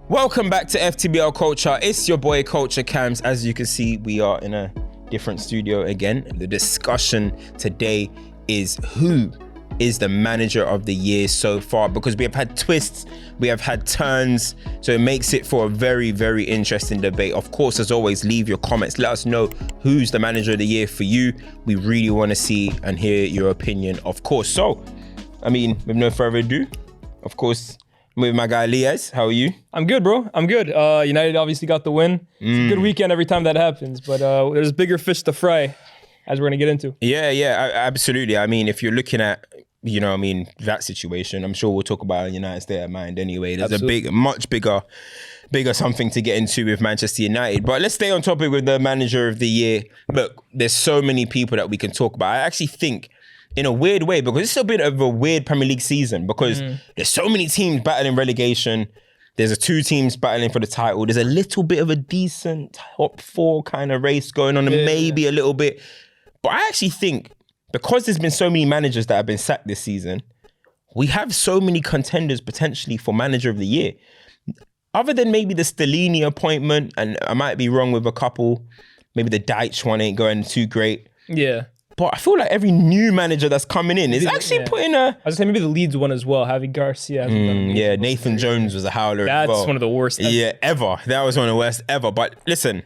Welcome back to FTBL Culture. It's your boy CultureCams. As you can see, we are in a different studio again. The discussion today is who is the manager of the year so far, because we have had twists, we have had turns, so it makes it for a very, very interesting debate. Of course, as always, leave your comments. Let us know who's the manager of the year for you. We really want to see and hear your opinion, of course. So, with no further ado, of course, with my guy Lyes. How are you? I'm good, bro. I'm good. United obviously got the win. It's a good weekend every time that happens, but there's bigger fish to fry, as we're going to get into. Yeah, absolutely. If you're looking at, that situation, I'm sure we'll talk about United state of mind anyway. There's a much bigger something to get into with Manchester United. But let's stay on topic with the manager of the year. Look, there's so many people that we can talk about. I actually think, in a weird way, because it's a bit of a weird Premier League season, because there's so many teams battling relegation. There's two teams battling for the title. There's a little bit of a decent top four kind of race going on, and maybe a little bit. But I actually think, because there's been so many managers that have been sacked this season, we have so many contenders potentially for manager of the year. Other than maybe the Stellini appointment, and I might be wrong with a couple, maybe the Deitch one ain't going too great. Yeah. But I feel like every new manager that's coming in is actually putting a... I was saying maybe the Leeds one as well, Javi Garcia. Nathan Jones was a howler as well. That's one of the worst ever. Yeah, ever. That was one of the worst ever. But listen,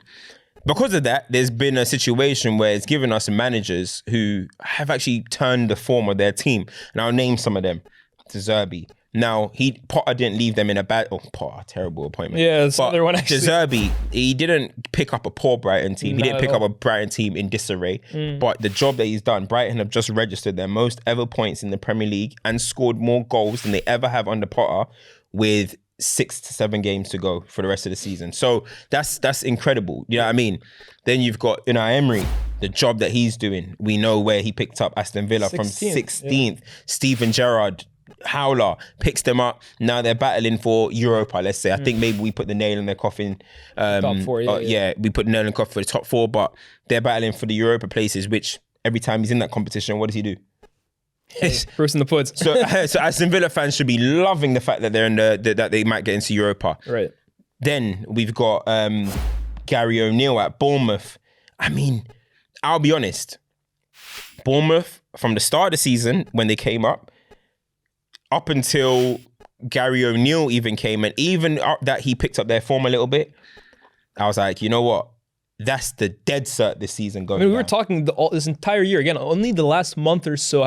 because of that, there's been a situation where it's given us managers who have actually turned the form of their team. And I'll name some of them. De Zerbi. Now, Potter didn't leave them in a bad... Oh, Potter, terrible appointment. Yeah, that's another one actually. De Zerbi, he didn't pick up a poor Brighton team. He didn't pick up a Brighton team in disarray. But the job that he's done, Brighton have just registered their most ever points in the Premier League and scored more goals than they ever have under Potter, with 6 to 7 games to go for the rest of the season. So that's incredible. You know what I mean? Then you've got Unai Emery, the job that he's doing. We know where he picked up Aston Villa from 16th. Steven Gerrard, howler, picks them up. Now they're battling for Europa, let's say. I think maybe we put the nail in their coffin. Top four, we put the nail in the coffin for the top 4, but they're battling for the Europa places, which every time he's in that competition, what does he do? Bruce in the puds. So Aston Villa fans should be loving the fact that they're in that they might get into Europa. Right. Then we've got Gary O'Neill at Bournemouth. I'll be honest. Bournemouth, from the start of the season, when they came up until Gary O'Neill even came, and even that he picked up their form a little bit, I was like, you know what? That's the dead cert this season going. We were talking this entire year. Again, only the last month or so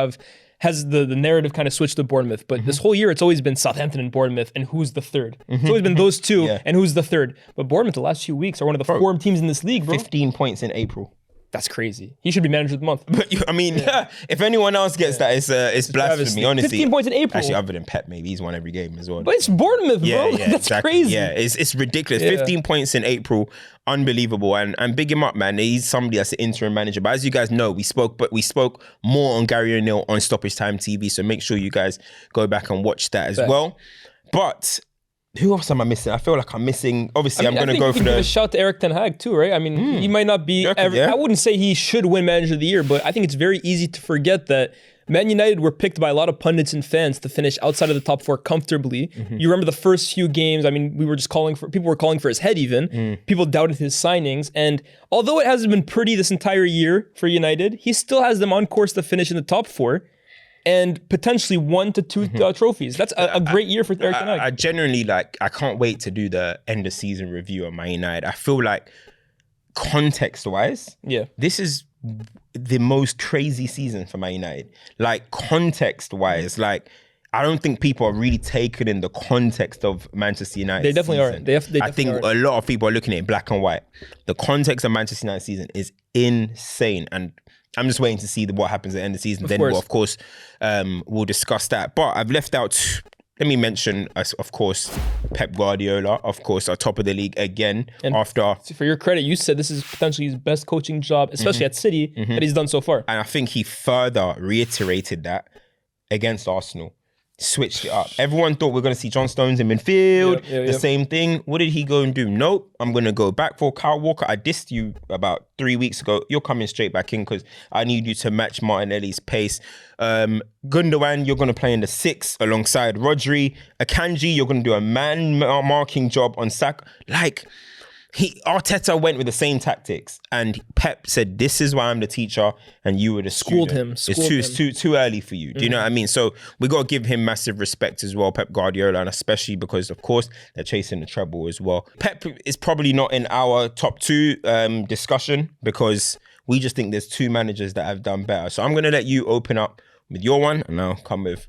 has the narrative kind of switched to Bournemouth. But this whole year, it's always been Southampton and Bournemouth, and who's the third? It's always been those two, and who's the third? But Bournemouth, the last few weeks, are one of the form teams in this league, bro. 15 points in April. That's crazy. He should be manager of the month. But if anyone else gets that, it's blasphemy, honestly. 15 points in April. Actually, other than Pep, maybe he's won every game as well. But it's Bournemouth, bro. Yeah, That's exactly. crazy. Yeah, it's ridiculous. 15 points in April, unbelievable. And big him up, man. He's somebody that's an interim manager. But as you guys know, we spoke more on Gary O'Neill on Stoppage Time TV. So make sure you guys go back and watch that as well. But who else am I missing? I feel like I'm missing. Obviously, I'm going to go for a shout to Eric Ten Hag too, right? He might not be. I wouldn't say he should win Manager of the Year, but I think it's very easy to forget that Man United were picked by a lot of pundits and fans to finish outside of the top 4 comfortably. You remember the first few games? We were just people were calling for his head even. People doubted his signings, and although it hasn't been pretty this entire year for United, he still has them on course to finish in the top 4. And potentially 1 to 2 trophies. That's a great year for Eric Ten Hag. I genuinely I can't wait to do the end of season review on Man United. I feel like context-wise, this is the most crazy season for Man United. Like context-wise, I don't think people are really taking in the context of Manchester United. They definitely aren't. I think a lot of people are looking at it black and white. The context of Manchester United season is insane, and I'm just waiting to see what happens at the end of the season. We'll discuss that. But I've left out, let me mention, of course, Pep Guardiola, of course, our top of the league again. And after... For your credit, you said this is potentially his best coaching job, especially at City, that he's done so far. And I think he further reiterated that against Arsenal, switched it up. Everyone thought we were going to see John Stones in midfield, the same thing. What did he go and do? Nope, I'm going to go back for Kyle Walker. I dissed you about 3 weeks ago. You're coming straight back in because I need you to match Martinelli's pace. Gundogan, you're going to play in the 6 alongside Rodri. Akanji, you're going to do a man-marking job on Saka. Like, Arteta went with the same tactics, and Pep said, "This is why I'm the teacher, and you were the student." It's too early for you. Do you know what I mean? So we got to give him massive respect as well, Pep Guardiola, and especially because, of course, they're chasing the treble as well. Pep is probably not in our top 2 discussion because we just think there's 2 managers that have done better. So I'm going to let you open up with your one, and I'll come with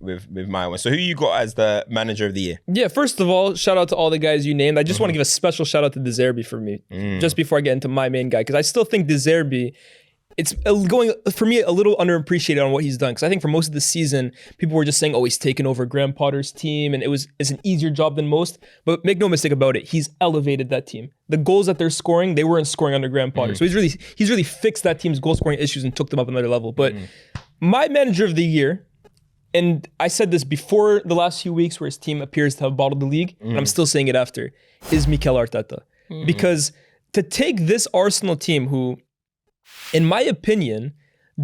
my one. So who you got as the manager of the year? Yeah, first of all, shout out to all the guys you named. I just want to give a special shout out to De Zerbi for me, just before I get into my main guy, because I still think De Zerbi, it's going, for me, a little underappreciated on what he's done. Because I think for most of the season, people were just saying, oh, he's taken over Graham Potter's team, and it's an easier job than most. But make no mistake about it, he's elevated that team. The goals that they're scoring, they weren't scoring under Graham Potter. So he's really fixed that team's goal scoring issues and took them up another level. But my manager of the year, and I said this before the last few weeks where his team appears to have bottled the league, and I'm still saying it after, is Mikel Arteta. Because to take this Arsenal team who, in my opinion,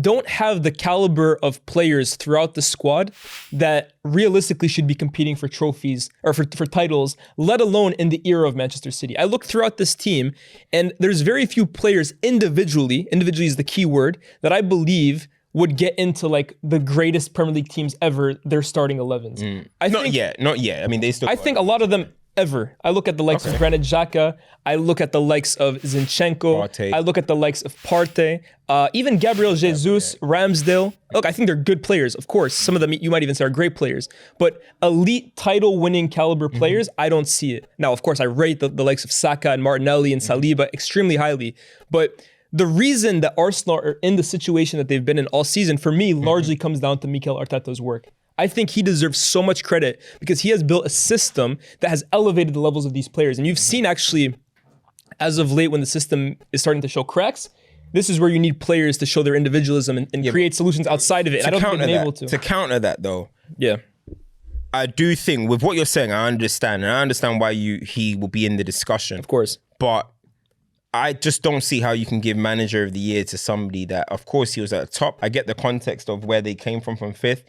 don't have the caliber of players throughout the squad that realistically should be competing for trophies or for titles, let alone in the era of Manchester City. I look throughout this team, and there's very few players individually is the key word, that I believe would get into like the greatest Premier League teams ever, their starting 11s. Not yet. I mean, they still. I think a lot of them ever. I look at the likes of Granit Xhaka. I look at the likes of Zinchenko. Partey. I look at the likes of Partey. Even Gabriel Jesus, Ramsdale. Look, I think they're good players, of course. Some of them you might even say are great players. But elite title-winning caliber players, I don't see it. Now, of course, I rate the likes of Saka and Martinelli and Saliba extremely highly. But the reason that Arsenal are in the situation that they've been in all season, for me, largely comes down to Mikel Arteta's work. I think he deserves so much credit because he has built a system that has elevated the levels of these players. And you've seen actually, as of late, when the system is starting to show cracks, this is where you need players to show their individualism and create solutions outside of it. And I don't think they've been able to. To counter that, though, I do think with what you're saying, I understand. And I understand why he will be in the discussion. Of course. But I just don't see how you can give manager of the year to somebody that, of course, he was at the top. I get the context of where they came from 5th.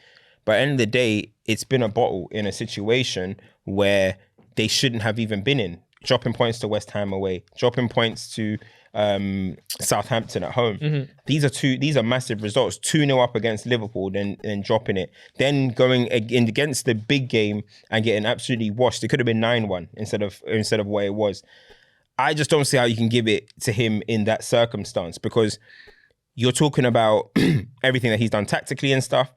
But at the end of the day, it's been a bottle in a situation where they shouldn't have even been in. Dropping points to West Ham away, dropping points to Southampton at home. These are massive results. 2-0 up against Liverpool, then dropping it. Then going against the big game and getting absolutely washed. It could have been 9-1 instead of what it was. I just don't see how you can give it to him in that circumstance, because you're talking about everything that he's done tactically and stuff.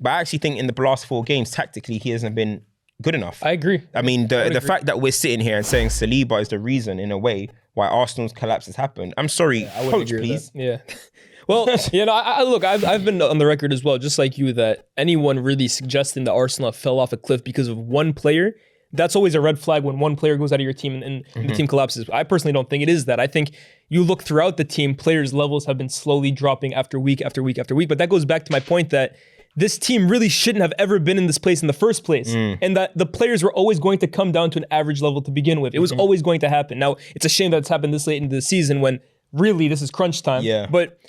But I actually think in the last 4 games, tactically, he hasn't been good enough. I agree. I mean, the fact that we're sitting here and saying Saliba is the reason, in a way, why Arsenal's collapse has happened. I'm sorry, coach, please. Yeah. Well, look, I've been on the record as well, just like you, that anyone really suggesting that Arsenal fell off a cliff because of one player, that's always a red flag when one player goes out of your team and the team collapses. I personally don't think it is that. I think you look throughout the team, players' levels have been slowly dropping after week after week after week. But that goes back to my point that this team really shouldn't have ever been in this place in the first place. And that the players were always going to come down to an average level to begin with. It was always going to happen. Now, it's a shame that it's happened this late into the season when really this is crunch time. Yeah. But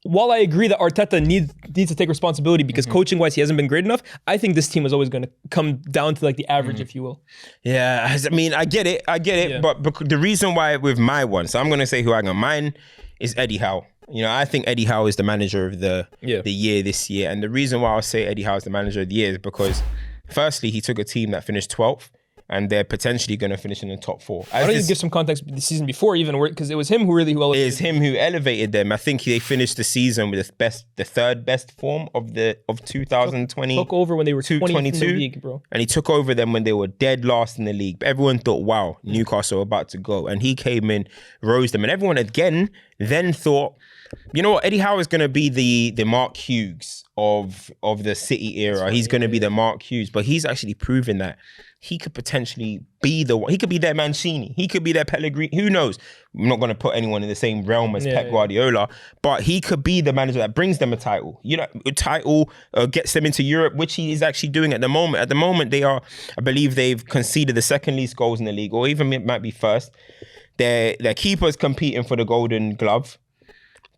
while I agree that Arteta needs to take responsibility because coaching-wise he hasn't been great enough, I think this team is always going to come down to like the average, if you will. Yeah, I mean, I get it. Yeah. But the reason why with my one, so I'm going to say who I got. Mine is Eddie Howe. You know, I think Eddie Howe is the manager of the year this year. And the reason why I'll say Eddie Howe is the manager of the year is because, firstly, he took a team that finished 12th and they're potentially going to finish in the top 4. Why don't you give some context the season before even, because it was him who elevated them. It is him who elevated them. I think they finished the season with the third best form of 2020. Took over when they were 20th in the league, bro. And he took over them when they were dead last in the league. But everyone thought, wow, Newcastle are about to go. And he came in, rose them. And everyone again then thought, you know what, Eddie Howe is going to be the Mark Hughes of the City era. He's going to be the Mark Hughes, but he's actually proven that he could potentially be the one. He could be their Mancini. He could be their Pellegrini. Who knows? I'm not going to put anyone in the same realm as Pep Guardiola, but he could be the manager that brings them a title. You know, a title gets them into Europe, which he is actually doing at the moment. At the moment, they are, I believe they've conceded the second least goals in the league, or even it might be first. Their keeper's competing for the Golden Glove.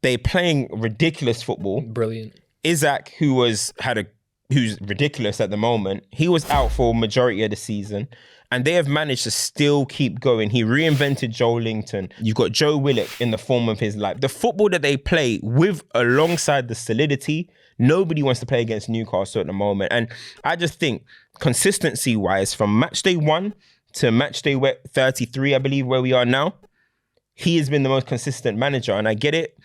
They're playing ridiculous football. Brilliant. Isaac, who's ridiculous at the moment, he was out for majority of the season, and they have managed to still keep going. He reinvented Joe Linton. You've got Joe Willock in the form of his life. The football that they play with, alongside the solidity, nobody wants to play against Newcastle at the moment. And I just think consistency-wise, from match day 1 to match day 33, I believe, where we are now, he has been the most consistent manager. And I get it.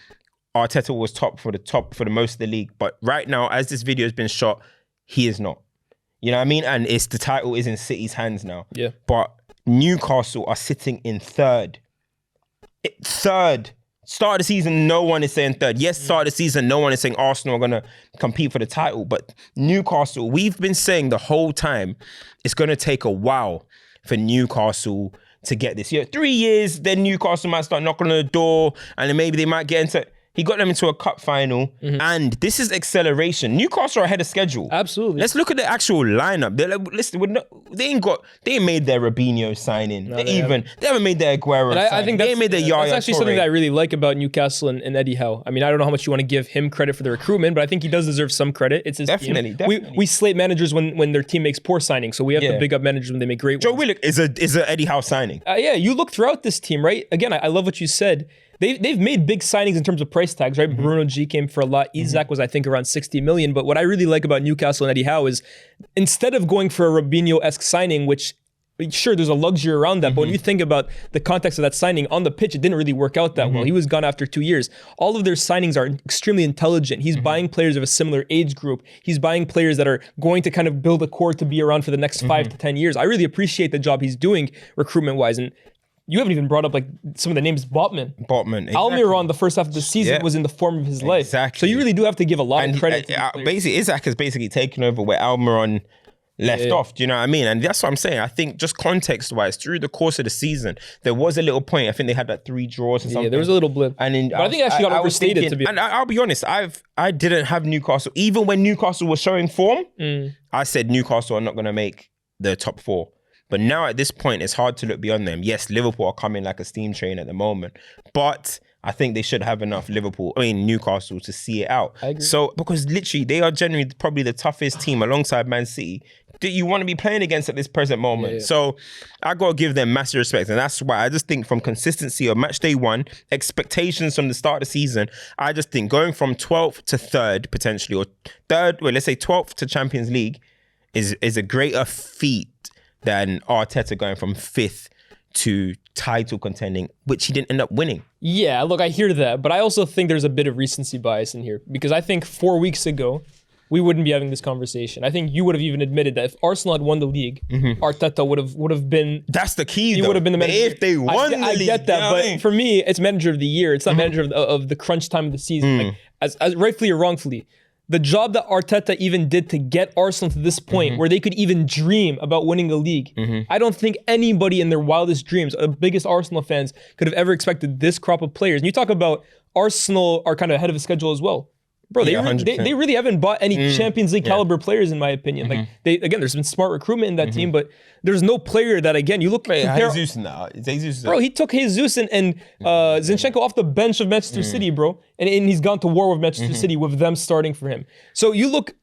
Arteta was top for the most of the league. But right now, as this video has been shot, he is not. You know what I mean? And the title is in City's hands now. Yeah. But Newcastle are sitting in third. Third. Start of the season, no one is saying third. Yes, start of the season, no one is saying Arsenal are going to compete for the title. But Newcastle, we've been saying the whole time, it's going to take a while for Newcastle to get this. 3 years, then Newcastle might start knocking on the door, and then maybe they might get into... He got them into a cup final, and this is acceleration. Newcastle are ahead of schedule. Absolutely. Let's look at the actual lineup. They're like, listen, they ain't made their Robinho signing. No, they haven't made their Aguero signing. I think they ain't made their Yaya that's actually Toure. something that I really like about Newcastle and Eddie Howe. I mean, I don't know how much you want to give him credit for the recruitment, but I think he does deserve some credit. It's his team. Definitely. We slate managers when their team makes poor signings, so we have to big up managers when they make great ones. Joe Willock is a Eddie Howe signing. You look throughout this team, right? Again, I love what you said. They've made big signings in terms of price tags, right? Bruno G came for a lot. Isaac was, I think, around 60 million. But what I really like about Newcastle and Eddie Howe is instead of going for a Robinho-esque signing, which sure, there's a luxury around that, but when you think about the context of that signing on the pitch, it didn't really work out that well. He was gone after 2 years. All of their signings are extremely intelligent. He's buying players of a similar age group. He's buying players that are going to kind of build a core to be around for the next 5 to 10 years. I really appreciate the job he's doing recruitment-wise. And you haven't even brought up like some of the names. Botman, exactly. Almiron, the first half of the season was in the form of his life. Exactly. So you really do have to give a lot of credit. Basically, Isaac has basically taken over where Almiron left off. Do you know what I mean? And that's what I'm saying. I think just context-wise, through the course of the season, there was a little point. I think they had like 3 draws or something. Yeah, there was a little blip. And then, but I think it actually got overstated. To be and I'll be honest, I didn't have Newcastle. Even when Newcastle was showing form, I said Newcastle are not going to make the top 4. But now at this point, it's hard to look beyond them. Yes, Liverpool are coming like a steam train at the moment, but I think they should have enough Newcastle to see it out. I agree. So, because literally they are genuinely probably the toughest team alongside Man City that you want to be playing against at this present moment. Yeah. So I got to give them massive respect. And that's why I just think from consistency of match day 1, expectations from the start of the season, I just think going from 12th to 3rd potentially, or 3rd, let's say 12th to Champions League is a greater feat than Arteta going from 5th to title contending, which he didn't end up winning. Yeah, look, I hear that, but I also think there's a bit of recency bias in here, because I think 4 weeks ago, we wouldn't be having this conversation. I think you would have even admitted that if Arsenal had won the league, Arteta would have been... That's the key, He would have been the manager. If they won the league. I get that, but for me, it's manager of the year. It's not manager of the crunch time of the season. Like, as rightfully or wrongfully. The job that Arteta even did to get Arsenal to this point where they could even dream about winning a league, I don't think anybody in their wildest dreams, the biggest Arsenal fans, could have ever expected this crop of players. And you talk about Arsenal are kind of ahead of the schedule as well. Bro, they really haven't bought any Champions League caliber players, in my opinion. Like there's been smart recruitment in that team, but there's no player that, again, you look... Jesus now. Bro, he took Jesus and Zinchenko off the bench of Manchester City, bro. And he's gone to war with Manchester City with them starting for him. So you look...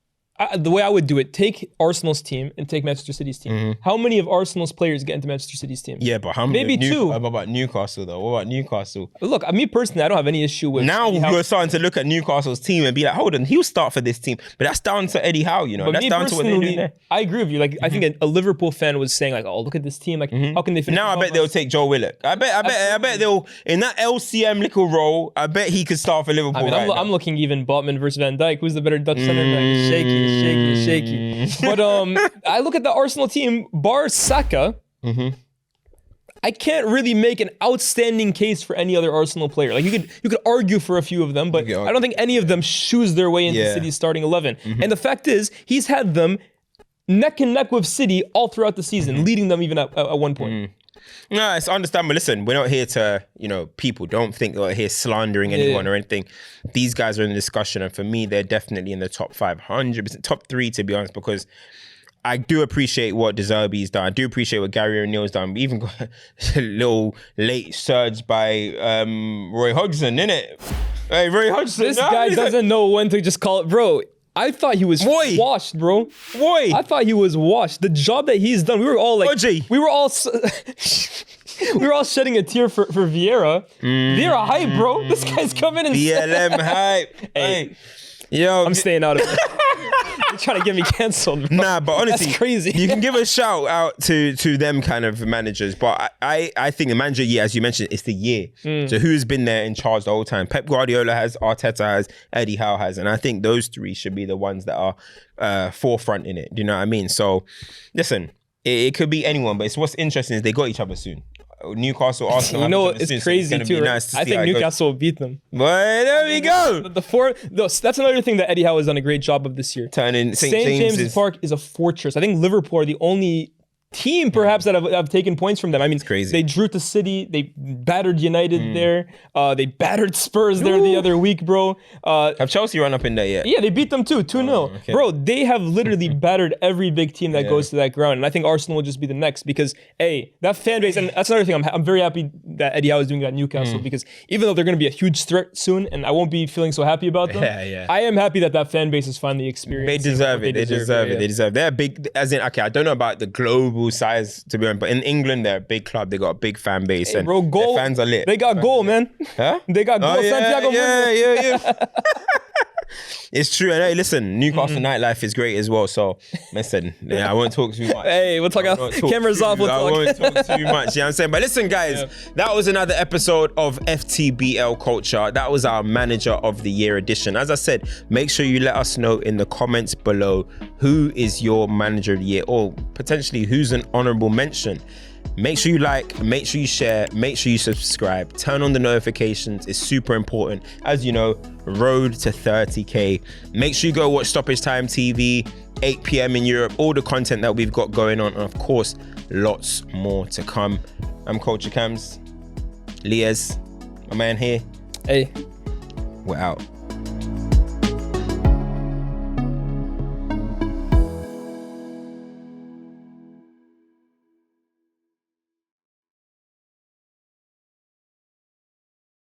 the way I would do it, take Arsenal's team and take Manchester City's team. How many of Arsenal's players get into Manchester City's team? Yeah, but how many? Maybe 2. What about Newcastle, though? What about Newcastle? Look, me personally, I don't have any issue with... Now you're starting to look at Newcastle's team and be like, hold on, he'll start for this team. But that's down to Eddie Howe, you know? But that's down to what they're doing there. I agree with you. Like, I think a Liverpool fan was saying, like, oh, look at this team. Like, how can they finish? Now I bet they'll take Joe Willock. I bet they'll, in that LCM little role, I bet he could start for Liverpool. I mean, I'm looking even Botman versus Van Dijk. Who's the better Dutch center back? Shaky. But I look at the Arsenal team, bar Saka. I can't really make an outstanding case for any other Arsenal player. Like you could argue for a few of them, but I don't think any of them shoes their way into City's starting 11. And the fact is, he's had them neck and neck with City all throughout the season, leading them even at one point. No, it's understandable. Listen, we're not here to, people don't think we're here slandering anyone or anything. These guys are in the discussion, and for me, they're definitely in the top 500%, top 3 to be honest, because I do appreciate what De Zerbi's done. I do appreciate what Gary O'Neill's done. We even got a little late surge by Roy Hodgson, innit? Hey, Roy Hodgson. This guy doesn't know when to just call it, bro. I thought he was washed, bro. I thought he was washed. The job that he's done, we were all like, we were all shedding a tear for Vieira. Vieira hype, bro. This guy's coming in. BLM hype. Hey. Yo, I'm staying out of it. You're trying to get me cancelled, bro. Nah, but honestly, that's crazy. You can give a shout out to them kind of managers, but I think the manager, as you mentioned, it's the year. So who's been there in charge the whole time? Pep Guardiola has, Arteta has, Eddie Howe has, and I think those 3 should be the ones that are forefront in it. Do you know what I mean? So, listen, it could be anyone, but what's interesting is they got each other soon. Newcastle, Arsenal. It's crazy too. Nice I think Newcastle will beat them. Well, there we go. That's another thing that Eddie Howe has done a great job of this year. Turning St. James's Park is a fortress. I think Liverpool are the only team perhaps that have taken points from them. I mean, it's crazy. They drew to City. They battered United there. They battered Spurs there the other week, bro. Have Chelsea run up in there yet? Yeah, they beat them too, 2-0. Okay. Bro, they have literally battered every big team that goes to that ground. And I think Arsenal will just be the next because, that fan base, and that's another thing, I'm very happy that Eddie Howe is doing that at Newcastle because even though they're going to be a huge threat soon and I won't be feeling so happy about them, I am happy that fan base is finally experiencing. They deserve it. They deserve it. They're big, as in, okay, I don't know about the global size, to be honest, but in England, they're a big club. They got a big fan base. And bro, goal, their fans are lit. They got goal, man. Huh? They got goal. Santiago. Yeah. It's true. And hey, listen, Newcastle nightlife is great as well. So, listen, I won't talk too much. Hey, we'll talk. Cameras off. I won't talk too much. You know what I'm saying? But listen, guys, that was another episode of FTBL Culture. That was our Manager of the Year edition. As I said, make sure you let us know in the comments below who is your Manager of the Year or potentially who's an honorable mention. Make sure you like, make sure you share, make sure you subscribe, turn on the notifications. It's super important. As you know, road to 30K. Make sure you go watch Stoppage Time TV, 8 p.m. in Europe, all the content that we've got going on. And of course, lots more to come. I'm CultureCams, Lyes, my man here. Hey. We're out.